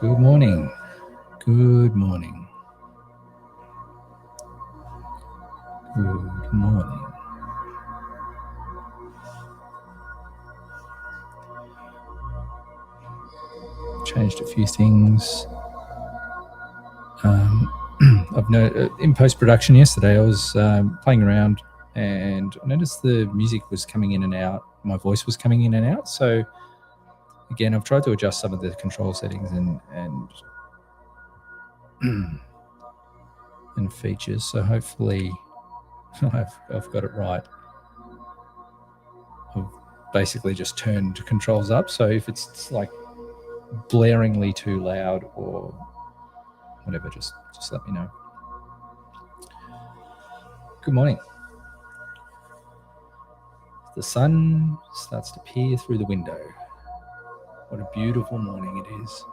Good morning. Good morning. Good morning. Changed a few things. I've in post-production yesterday I was playing around and I noticed the music was coming in and out. My voice was coming in and out. So again, I've tried to adjust some of the control settings and and features. So hopefully I've got it right. I've basically just turned controls up. So if it's like blaringly too loud or whatever, just let me know. Good morning. The sun starts to peer through the window. What a beautiful morning it is.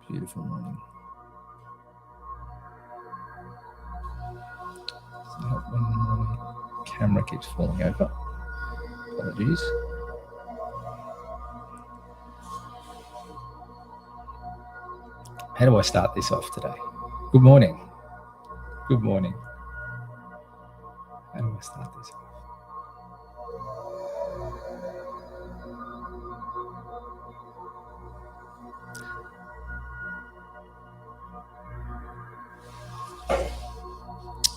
Beautiful morning. Doesn't help when my camera keeps falling over. Apologies. How do I start this off today? Good morning. Good morning. How do I start this off?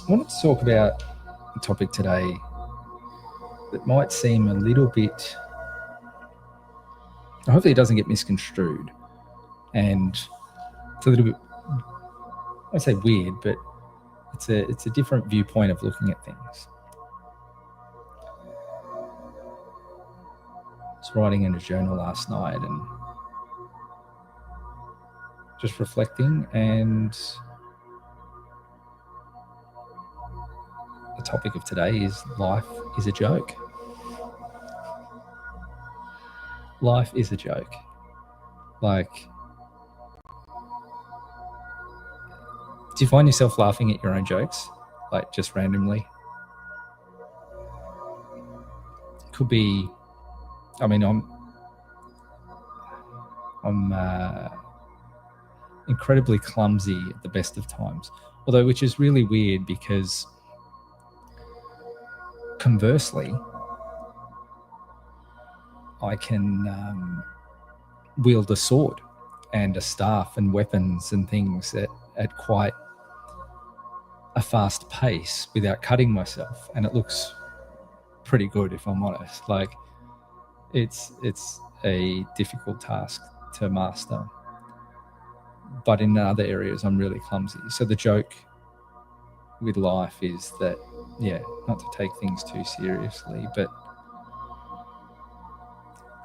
I wanted to talk about a topic today that might seem a little bit, hopefully it doesn't get misconstrued, and it's a little bit, I say weird, but it's a different viewpoint of looking at things. I was writing in a journal last night and just reflecting, and the topic of today is life is a joke. Life is a joke. Like, do you find yourself laughing at your own jokes, like just randomly? It could be, I mean, I'm incredibly clumsy at the best of times, although which is really weird because conversely, I can wield a sword and a staff and weapons and things at quite a fast pace without cutting myself, and it looks pretty good, if I'm honest. Like, it's a difficult task to master, but in other areas I'm really clumsy. So the joke with life is that, not to take things too seriously, but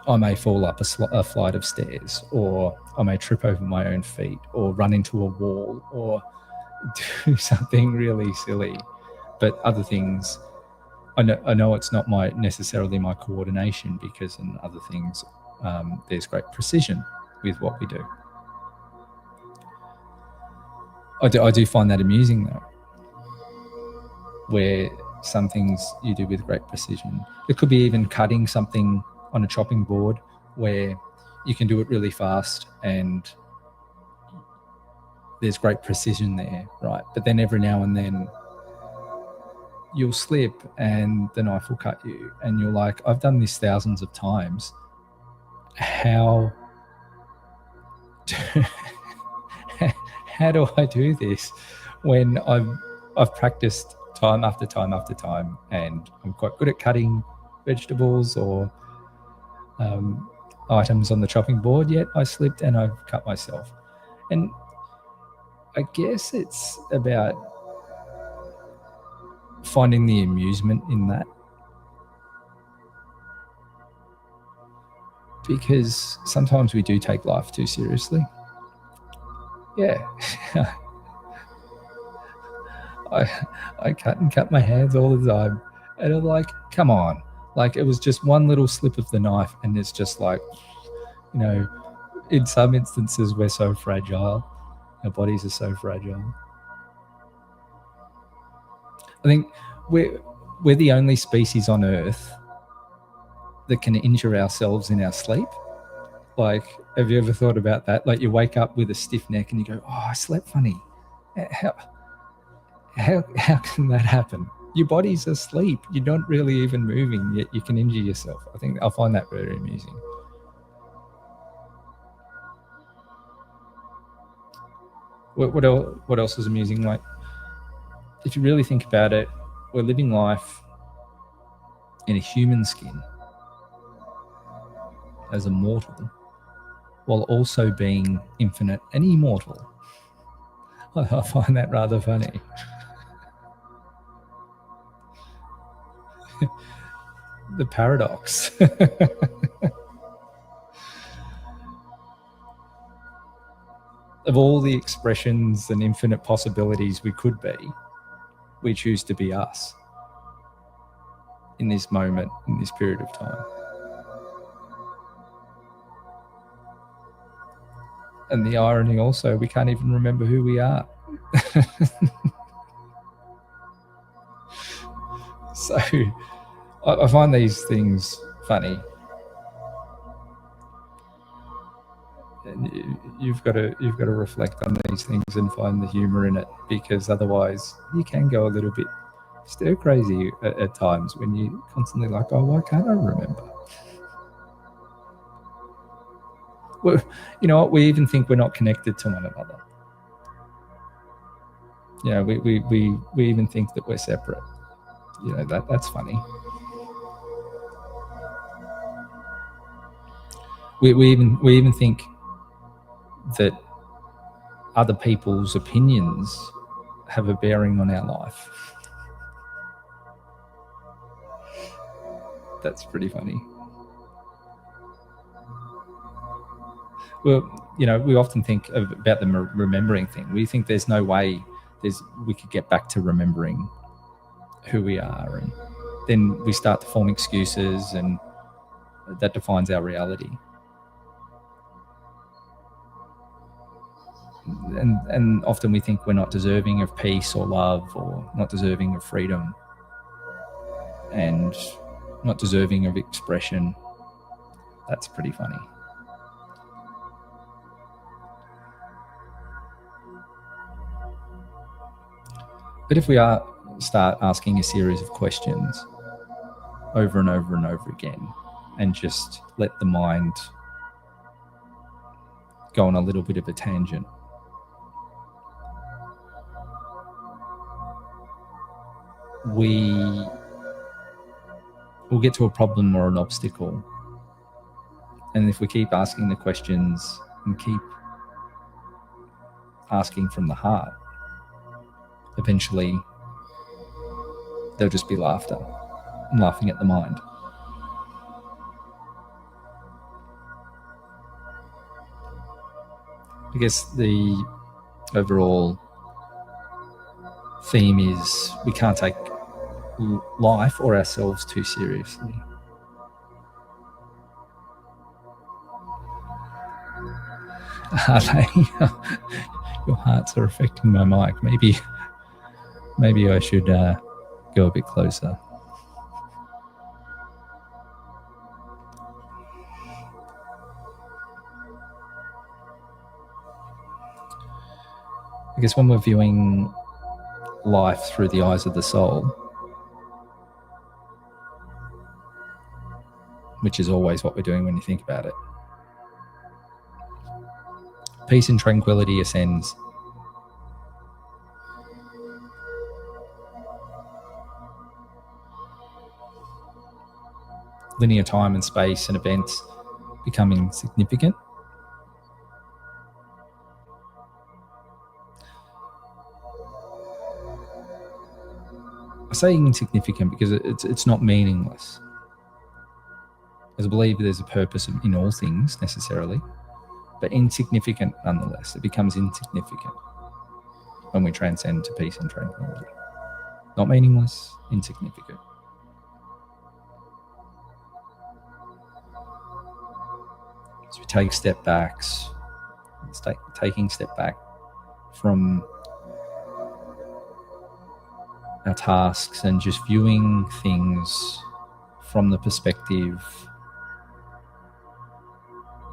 I may fall up a flight of stairs, or I may trip over my own feet, or run into a wall, or do something really silly. But other things, I know it's not necessarily my coordination, because in other things there's great precision with what we do. I do find that amusing though, where some things you do with great precision. It could be even cutting something on a chopping board, where you can do it really fast and there's great precision there, right? But then every now and then you'll slip and the knife will cut you, and you're like, I've done this thousands of times. How do I do this when I've practiced time after time after time, and I'm quite good at cutting vegetables or items on the chopping board, yet I slipped and I've cut myself. And I guess it's about finding the amusement in that, because sometimes we do take life too seriously. Yeah. I cut my hands all the time, and I'm like, come on. Like, it was just one little slip of the knife, and it's just like, in some instances we're so fragile. Our bodies are so fragile. I think we're the only species on Earth that can injure ourselves in our sleep. Like, have you ever thought about that? Like, you wake up with a stiff neck and you go, "Oh, I slept funny." How can that happen? Your body's asleep. You're not really even moving, yet you can injure yourself. I think I'll find that very amusing. What else is amusing? Like, if you really think about it, we're living life in a human skin as a mortal, while also being infinite and immortal. I find that rather funny. The paradox. Of all the expressions and infinite possibilities we could be, we choose to be us in this moment, in this period of time. And the irony also, we can't even remember who we are. So I find these things funny. And you've got to reflect on these things and find the humor in it, because otherwise you can go a little bit stir crazy at times when you're constantly like, oh, why can't I remember? Well, you know what? We even think we're not connected to one another. You know, we even think that we're separate. You know, that's funny. We even think that other people's opinions have a bearing on our life. That's pretty funny. Well, you know, we often think about the remembering thing. We think there's no way we could get back to remembering who we are, and then we start to form excuses, and that defines our reality. And often we think we're not deserving of peace or love, or not deserving of freedom, and not deserving of expression. That's pretty funny. But if we start asking a series of questions over and over and over again, and just let the mind go on a little bit of a tangent, we will get to a problem or an obstacle. And if we keep asking the questions and keep asking from the heart, eventually there'll just be laughter and laughing at the mind. I guess the overall theme is we can't take life or ourselves too seriously. Are they? Your hearts are affecting my mic. Maybe I should go a bit closer. I guess when we're viewing life through the eyes of the soul, which is always what we're doing when you think about it, peace and tranquility ascends. Linear time and space and events becoming significant. I say insignificant because it's not meaningless. As I believe there's a purpose in all things necessarily, but insignificant nonetheless. It becomes insignificant when we transcend to peace and tranquility. Not meaningless, insignificant. So we take step backs, taking step back from our tasks and just viewing things from the perspective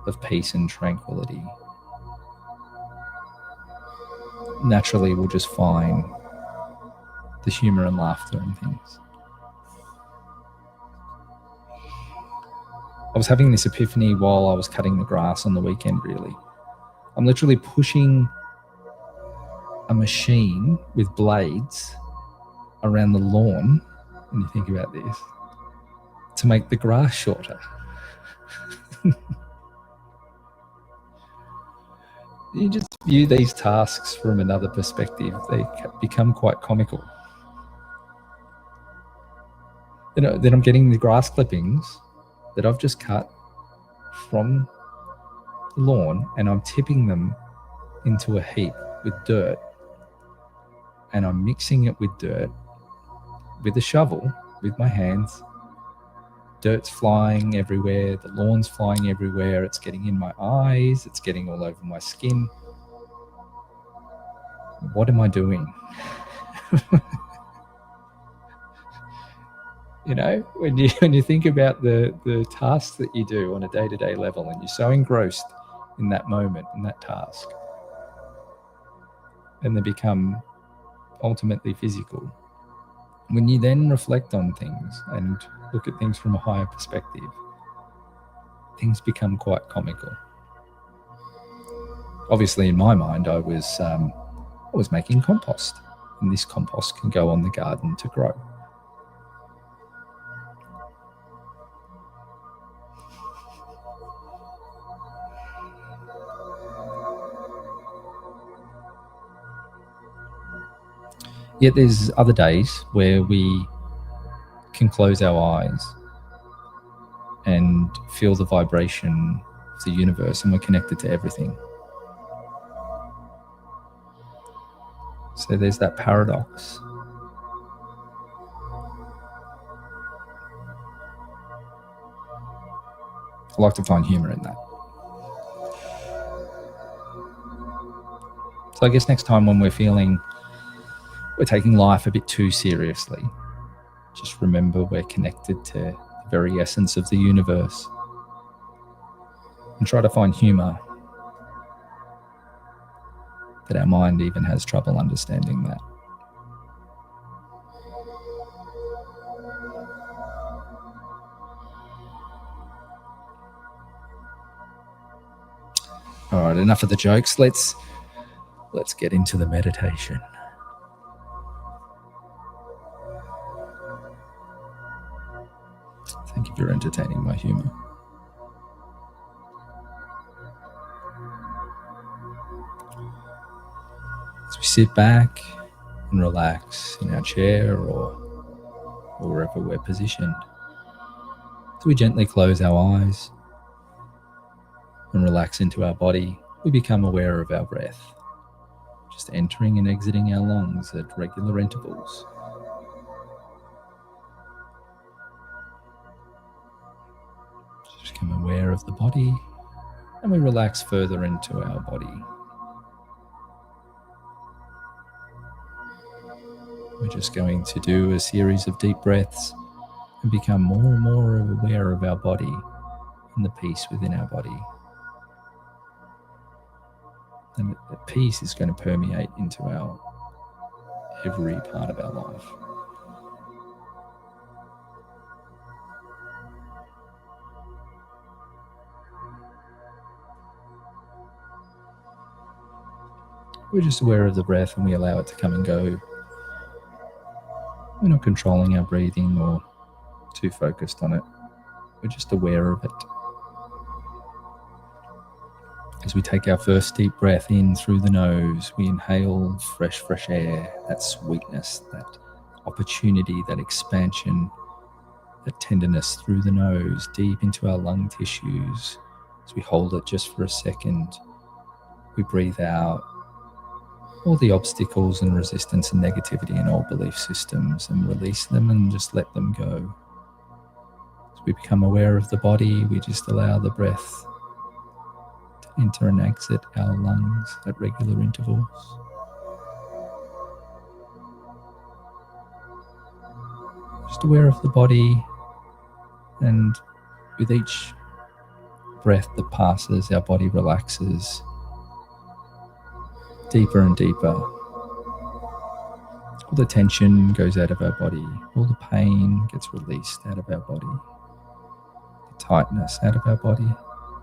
of peace and tranquility, naturally we'll just find the humor and laughter and things. I was having this epiphany while I was cutting the grass on the weekend, really. I'm literally pushing a machine with blades around the lawn, when you think about this, to make the grass shorter. You just view these tasks from another perspective, they become quite comical. Then I'm getting the grass clippings that I've just cut from the lawn, and I'm tipping them into a heap with dirt, and I'm mixing it with dirt with a shovel with my hands. Dirt's flying everywhere, the lawn's flying everywhere, it's getting in my eyes, it's getting all over my skin. What am I doing? When you think about the tasks that you do on a day-to-day level, and you're so engrossed in that moment, in that task, and they become ultimately physical. When you then reflect on things and look at things from a higher perspective, things become quite comical. Obviously, in my mind, I was making compost, and this compost can go on the garden to grow. Yet there's other days where we can close our eyes and feel the vibration of the universe, and we're connected to everything. So there's that paradox. I like to find humor in that. So I guess next time when we're feeling we're taking life a bit too seriously, just remember we're connected to the very essence of the universe, and try to find humor, that our mind even has trouble understanding that. All right, enough of the jokes. Let's get into the meditation. Thank you for entertaining my humor. As we sit back and relax in our chair or wherever we're positioned, as we gently close our eyes and relax into our body, we become aware of our breath, just entering and exiting our lungs at regular intervals. Just become aware of the body, and we relax further into our body. We're just going to do a series of deep breaths and become more and more aware of our body and the peace within our body. And the peace is going to permeate into our every part of our life. We're just aware of the breath, and we allow it to come and go. We're not controlling our breathing or too focused on it. We're just aware of it. As we take our first deep breath in through the nose, we inhale fresh air, that sweetness, that opportunity, that expansion, that tenderness through the nose, deep into our lung tissues. As we hold it just for a second, we breathe out all the obstacles and resistance and negativity in old belief systems, and release them and just let them go. As we become aware of the body, we just allow the breath to enter and exit our lungs at regular intervals. Just aware of the body, and with each breath that passes, our body relaxes deeper and deeper. All the tension goes out of our body. All the pain gets released out of our body. The tightness out of our body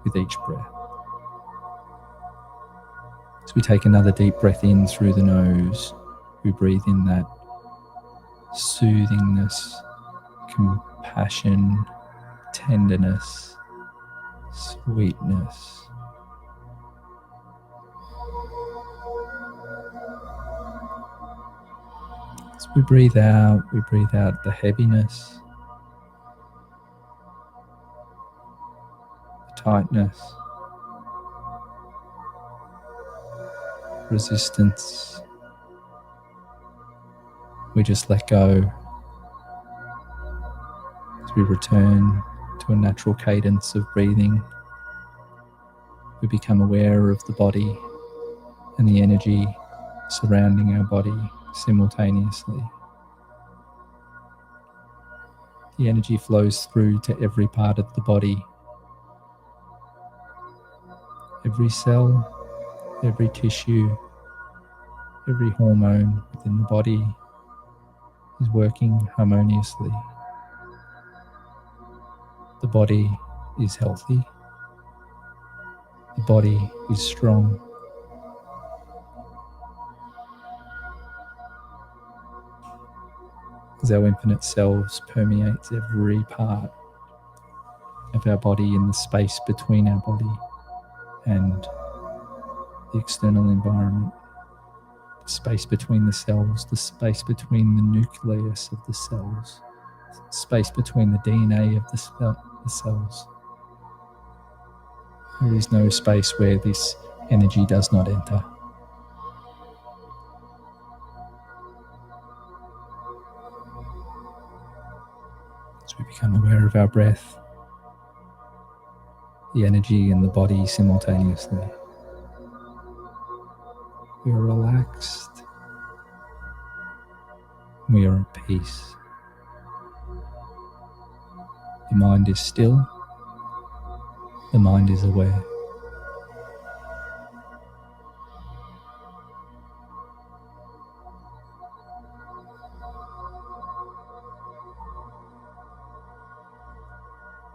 with each breath. As we take another deep breath in through the nose, we breathe in that soothingness, compassion, tenderness, sweetness. As we breathe out the heaviness, the tightness, resistance. We just let go as we return to a natural cadence of breathing. We become aware of the body and the energy surrounding our body simultaneously. The energy flows through to every part of the body. Every cell, every tissue, every hormone within the body is working harmoniously. The body is healthy. The body is strong. As our infinite selves permeates every part of our body in the space between our body and the external environment, the space between the cells, the space between the nucleus of the cells, the space between the DNA of the cells. There is no space where this energy does not enter. As we become aware of our breath, the energy in the body simultaneously, we are relaxed. We are at peace. The mind is still. The mind is aware.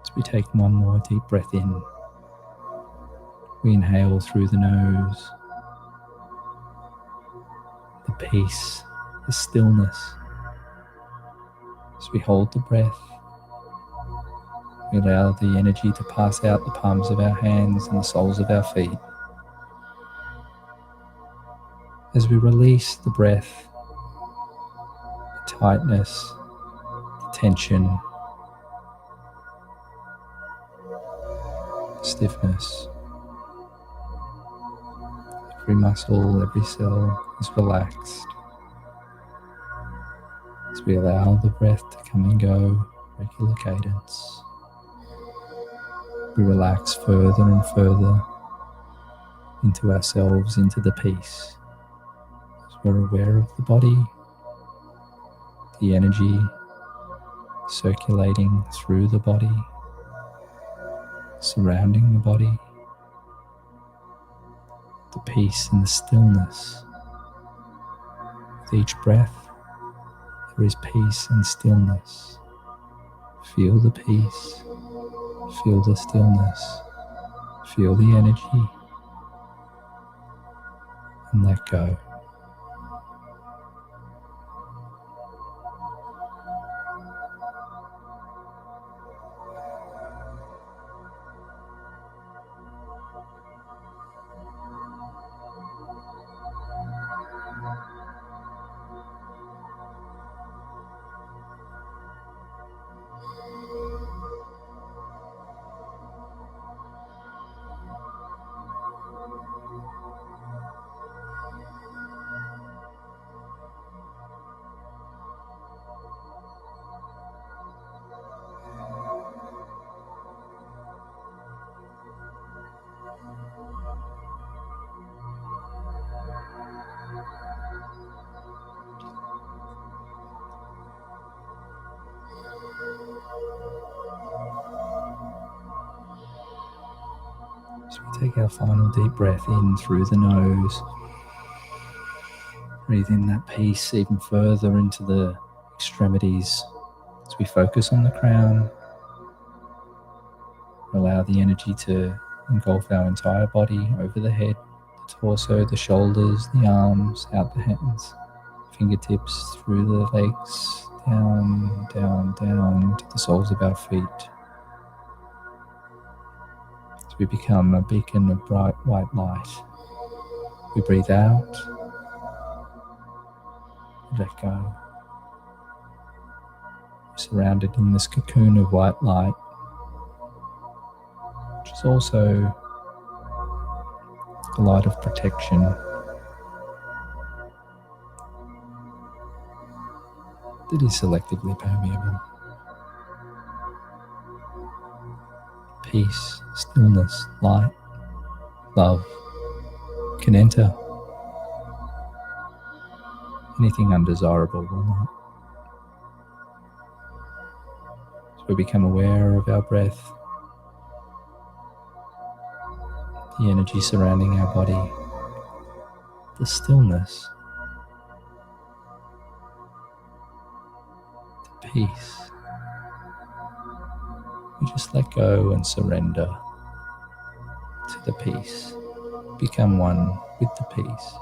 As we take one more deep breath in, we inhale through the nose, the peace, the stillness. As we hold the breath, we allow the energy to pass out the palms of our hands and the soles of our feet. As we release the breath, the tightness, the tension, the stiffness, every muscle, every cell is relaxed. As we allow the breath to come and go, regular cadence, we relax further and further into ourselves, into the peace. As we're aware of the body, the energy circulating through the body, surrounding the body, the peace and the stillness. With each breath, there is peace and stillness. Feel the peace, feel the stillness, feel the energy, and let go. Take our final deep breath in through the nose. Breathe in that peace even further into the extremities as we focus on the crown. Allow the energy to engulf our entire body, over the head, the torso, the shoulders, the arms, out the hands, fingertips through the legs, down, down, down to the soles of our feet. As we become a beacon of bright white light, we breathe out, let go. We're surrounded in this cocoon of white light, which is also a light of protection. That is selectively permeable. Peace, stillness, light, love can enter. Anything undesirable will not. So we become aware of our breath, the energy surrounding our body, the stillness, the peace. We just let go and surrender to the peace. Become one with the peace.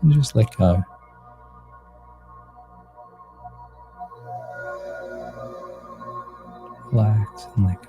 And just let go. Relax and let go.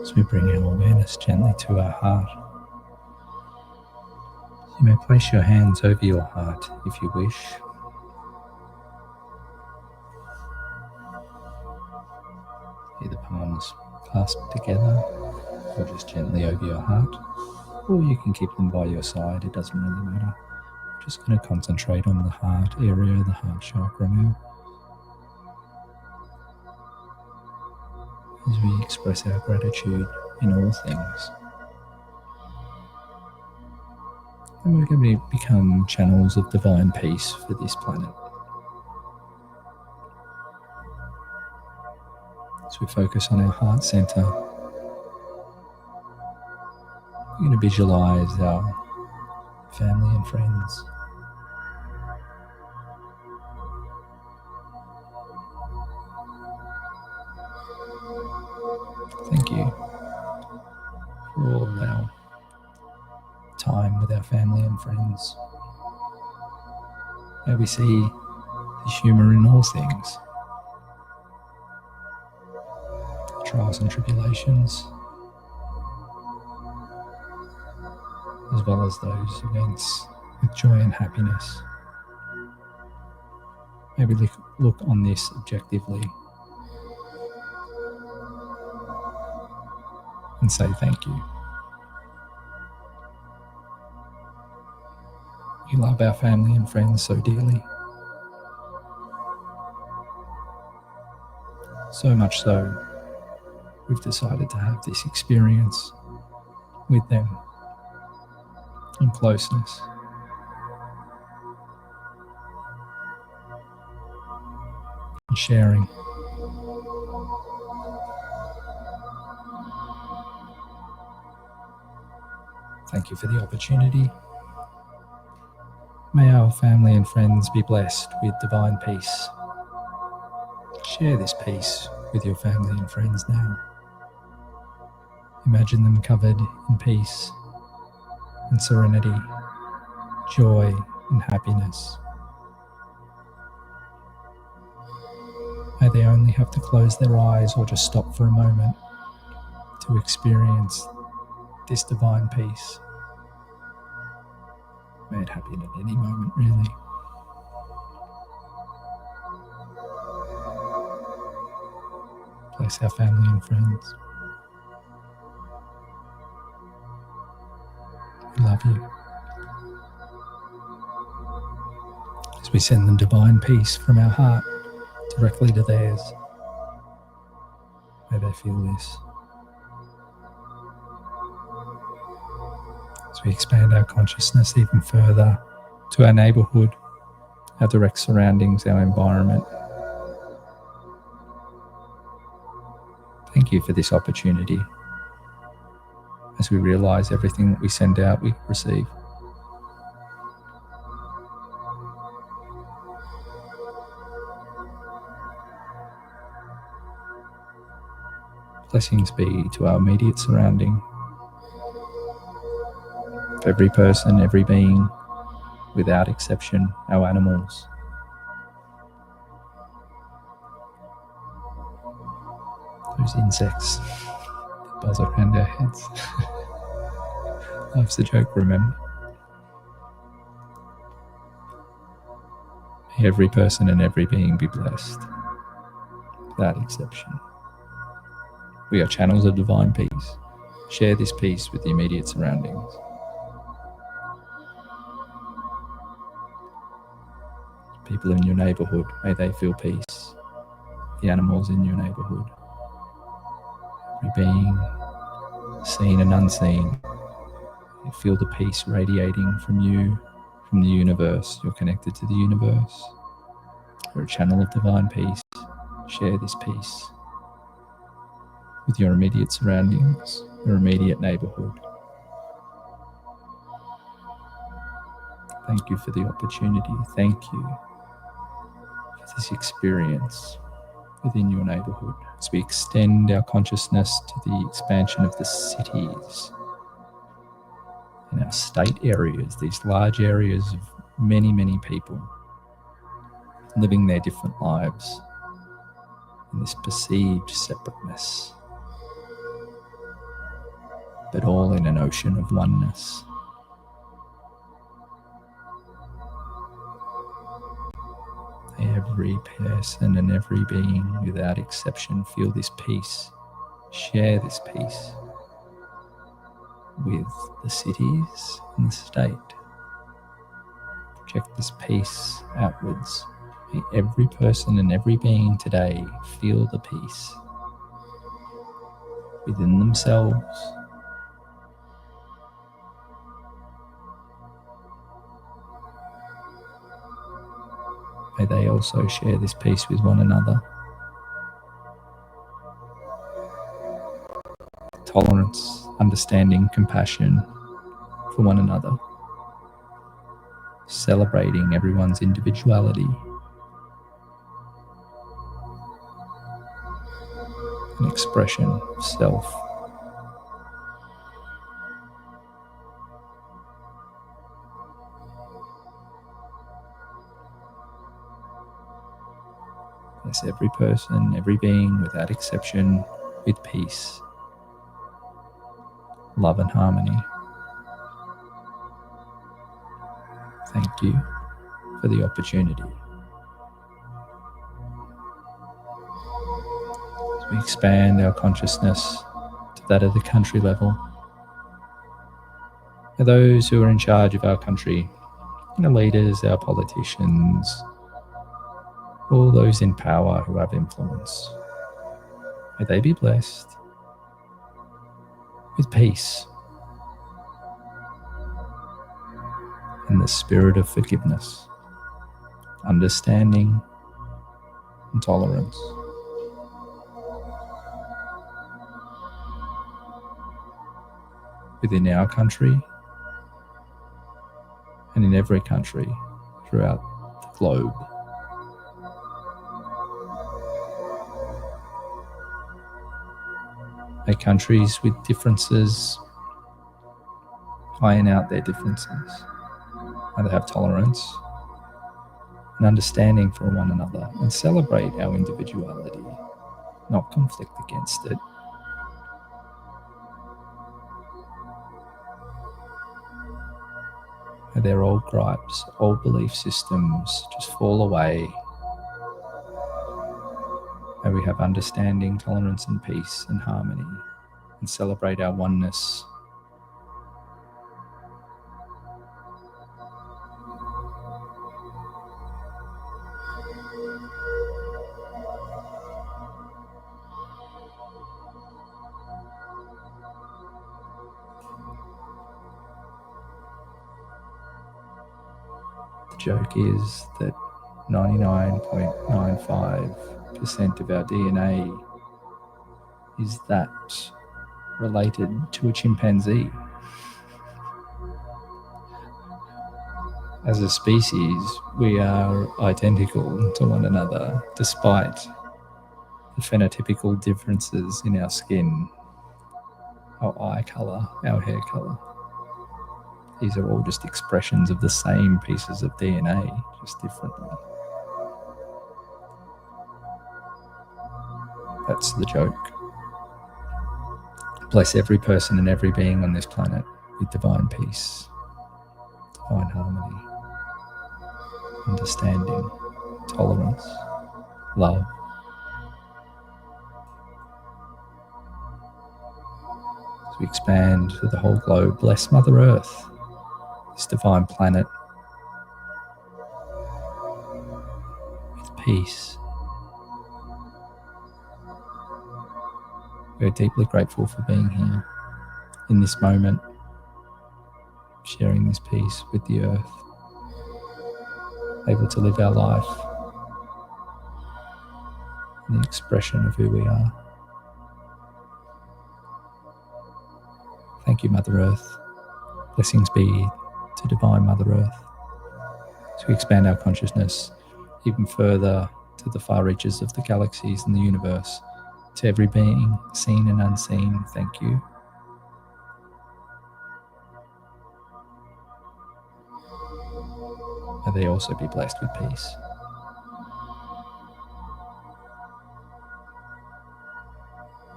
As we bring our awareness gently to our heart, You may place your hands over your heart if you wish. Either palms clasped together or just gently over your heart, or you can keep them by your side, it doesn't really matter. We're just going to concentrate on the heart area, the heart chakra now, as we express our gratitude in all things. And we're going to become channels of divine peace for this planet. As we focus on our heart center, we're going to visualize our family and friends. Thank you for all our time with our family and friends. May we see the humour in all things, trials and tribulations, as well as those events with joy and happiness. May we look on this objectively and say thank you. We love our family and friends so dearly. So much so, we've decided to have this experience with them in closeness. And sharing. Thank you for the opportunity. May our family and friends be blessed with divine peace. Share this peace with your family and friends now. Imagine them covered in peace and serenity, joy and happiness. May they only have to close their eyes or just stop for a moment to experience this divine peace. May it happen at any moment, really. Bless our family and friends. We love you. As we send them divine peace from our heart directly to theirs, may they feel this. As we expand our consciousness even further to our neighbourhood, our direct surroundings, our environment. Thank you for this opportunity. As we realise everything that we send out, we receive. Blessings be to our immediate surrounding, every person, every being, without exception, our animals. Those insects that buzz around our heads. Life's a joke, remember. May every person and every being be blessed, without exception. We are channels of divine peace. Share this peace with the immediate surroundings. People in your neighbourhood, may they feel peace. The animals in your neighbourhood. Every being, seen and unseen. You feel the peace radiating from you, from the universe. You're connected to the universe. You're a channel of divine peace. Share this peace with your immediate surroundings, your immediate neighbourhood. Thank you for the opportunity. Thank you for this experience within your neighbourhood. As we extend our consciousness to the expansion of the cities and our state areas, these large areas of many, many people living their different lives in this perceived separateness, but all in an ocean of oneness. every person and every being without exception feel this peace, share this peace with the cities and the state. Project this peace outwards. May every person and every being today feel the peace within themselves. May they also share this peace with one another. Tolerance, understanding, compassion for one another. Celebrating everyone's individuality. An expression of self. Bless every person, every being without exception with peace, love and harmony. Thank you for the opportunity. As we expand our consciousness to that of the country level, those who are in charge of our country, our leaders, our politicians, all those in power who have influence, may they be blessed with peace and the spirit of forgiveness, understanding and tolerance. Within our country and in every country throughout the globe. May countries with differences iron out their differences. May they have tolerance and understanding for one another and celebrate our individuality, not conflict against it. May their old gripes, old belief systems just fall away. May we have understanding, tolerance and peace and harmony and celebrate our oneness. The joke is that 99.95% of our DNA is that related to a chimpanzee. As a species, we are identical to one another despite the phenotypical differences in our skin, our eye colour, our hair colour. These are all just expressions of the same pieces of DNA, just differently. That's the joke. Bless every person and every being on this planet with divine peace, divine harmony, understanding, tolerance, love. As we expand to the whole globe, bless Mother Earth, this divine planet, with peace. We are deeply grateful for being here in this moment, sharing this peace with the earth, able to live our life in the expression of who we are. Thank you, Mother Earth. Blessings be to Divine Mother Earth. As we expand our consciousness even further to the far reaches of the galaxies and the universe, to every being, seen and unseen, thank you. May they also be blessed with peace.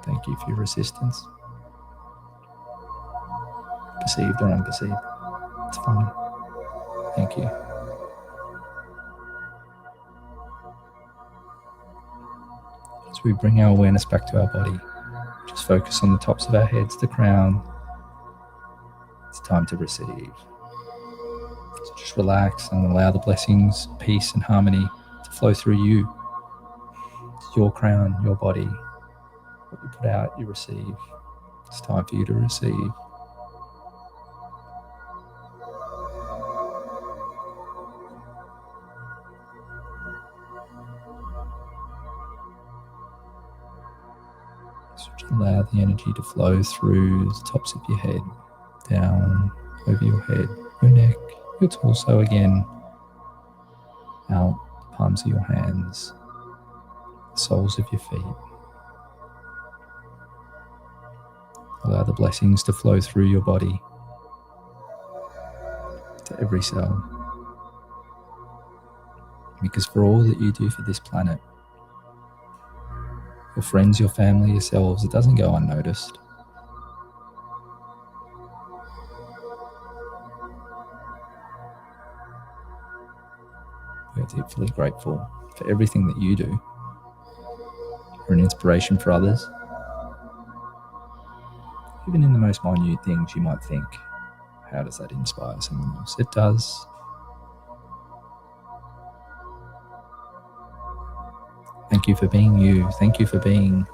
Thank you for your assistance. Perceived or unperceived, it's fine. Thank you. we bring our awareness back to our body, just focus on the tops of our heads, the crown. It's time to receive. So just relax and allow the blessings, peace and harmony to flow through you. It's your crown, your body. What you put out, you receive. It's time for you to receive. So just allow the energy to flow through the tops of your head, down over your head, your neck, your torso again, out the palms of your hands, the soles of your feet. Allow the blessings to flow through your body to every cell. Because for all that you do for this planet, your friends, your family, yourselves, it doesn't go unnoticed. We are deeply grateful for everything that you do. You're an inspiration for others. Even in the most minute things you might think, how does that inspire someone else? It does. Thank you for being you. Thank you for being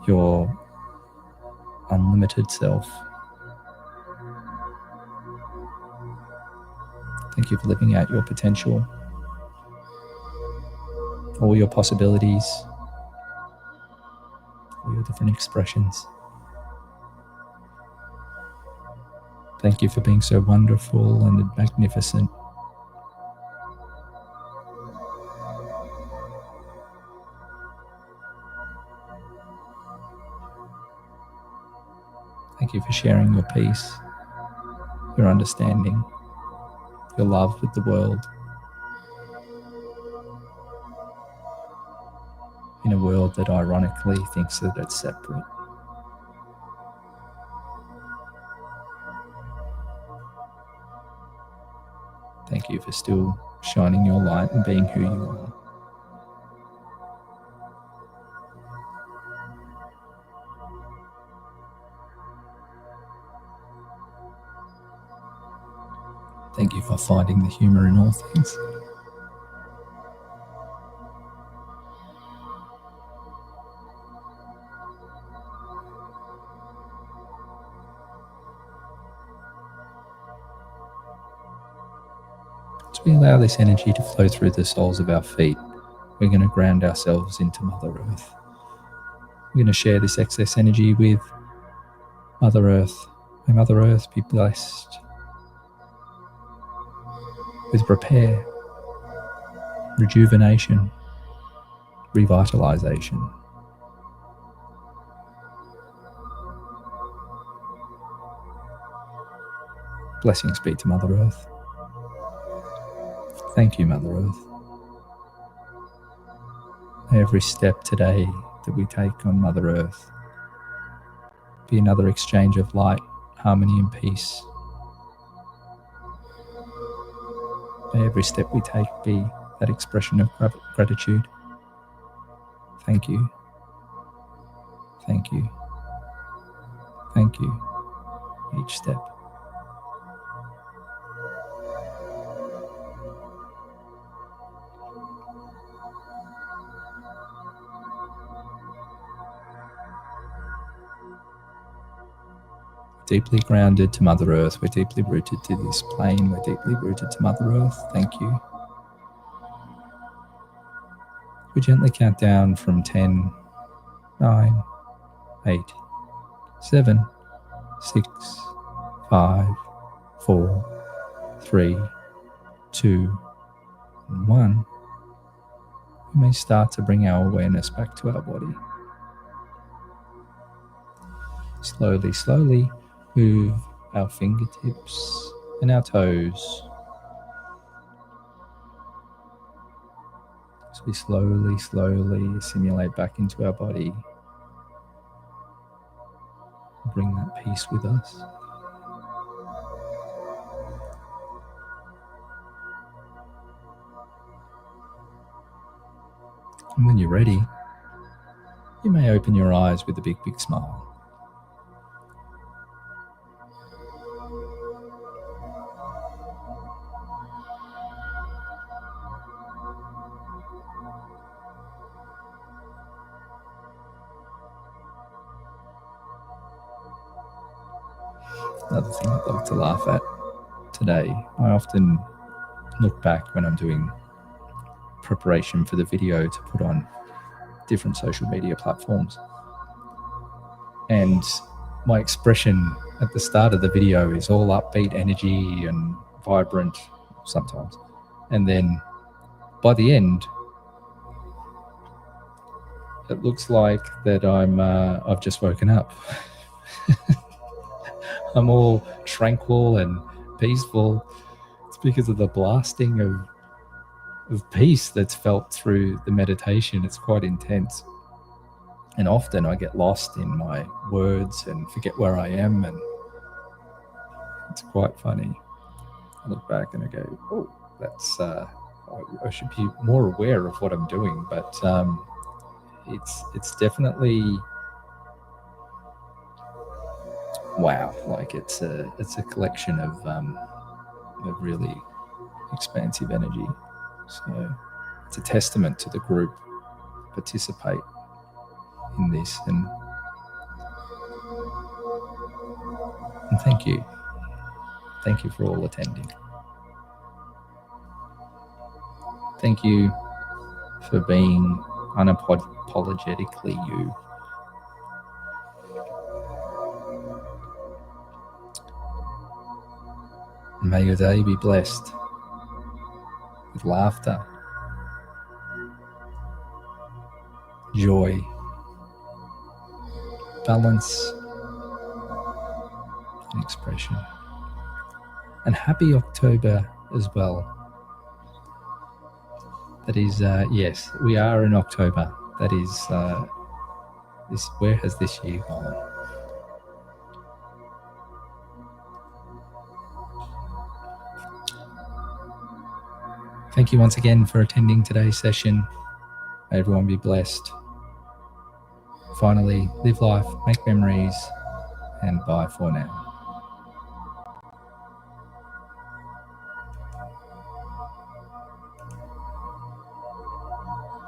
your unlimited self. Thank you for living out your potential, all your possibilities, all your different expressions. Thank you for being so wonderful and magnificent. Thank you for sharing your peace, your understanding, your love with the world. In a world that ironically thinks that it's separate. Thank you for still shining your light and being who you are. Thank you for finding the humor in all things. As we allow this energy to flow through the soles of our feet, we're going to ground ourselves into Mother Earth. We're going to share this excess energy with Mother Earth. May Mother Earth be blessed with repair, rejuvenation, revitalization. Blessings be to Mother Earth. Thank you, Mother Earth. May every step today that we take on Mother Earth be another exchange of light, harmony and peace. May every step we take be that expression of gratitude. Thank you. Thank you. Thank you. Each step. Deeply grounded to Mother Earth. We're deeply rooted to this plane. We're deeply rooted to Mother Earth. Thank you. We gently count down from 10, 9, 8, 7, 6, 5, 4, 3, 2, and 1. We may start to bring our awareness back to our body. Slowly, slowly move our fingertips and our toes. As we slowly, slowly assimilate back into our body. Bring that peace with us. And when you're ready, you may open your eyes with a big, big smile. Another thing I'd like to laugh at today, I often look back when I'm doing preparation for the video to put on different social media platforms, and my expression at the start of the video is all upbeat energy and vibrant sometimes, and then by the end it looks like that I've just woken up. I'm all tranquil and peaceful. It's because of the blasting of peace that's felt through the meditation. It's quite intense. And often I get lost in my words and forget where I am, and it's quite funny. I look back and I go, oh, that's I should be more aware of what I'm doing. But it's definitely wow. Like it's a collection of really expansive energy. So it's a testament to the group participate in this, and thank you for all attending. Thank you for being unapologetically you. And may your day be blessed with laughter, joy, balance, and expression. And happy October as well. That is, yes, we are in October. That is, where has this year gone? Thank you once again for attending today's session. May everyone be blessed. Finally, live life, make memories, and bye for now.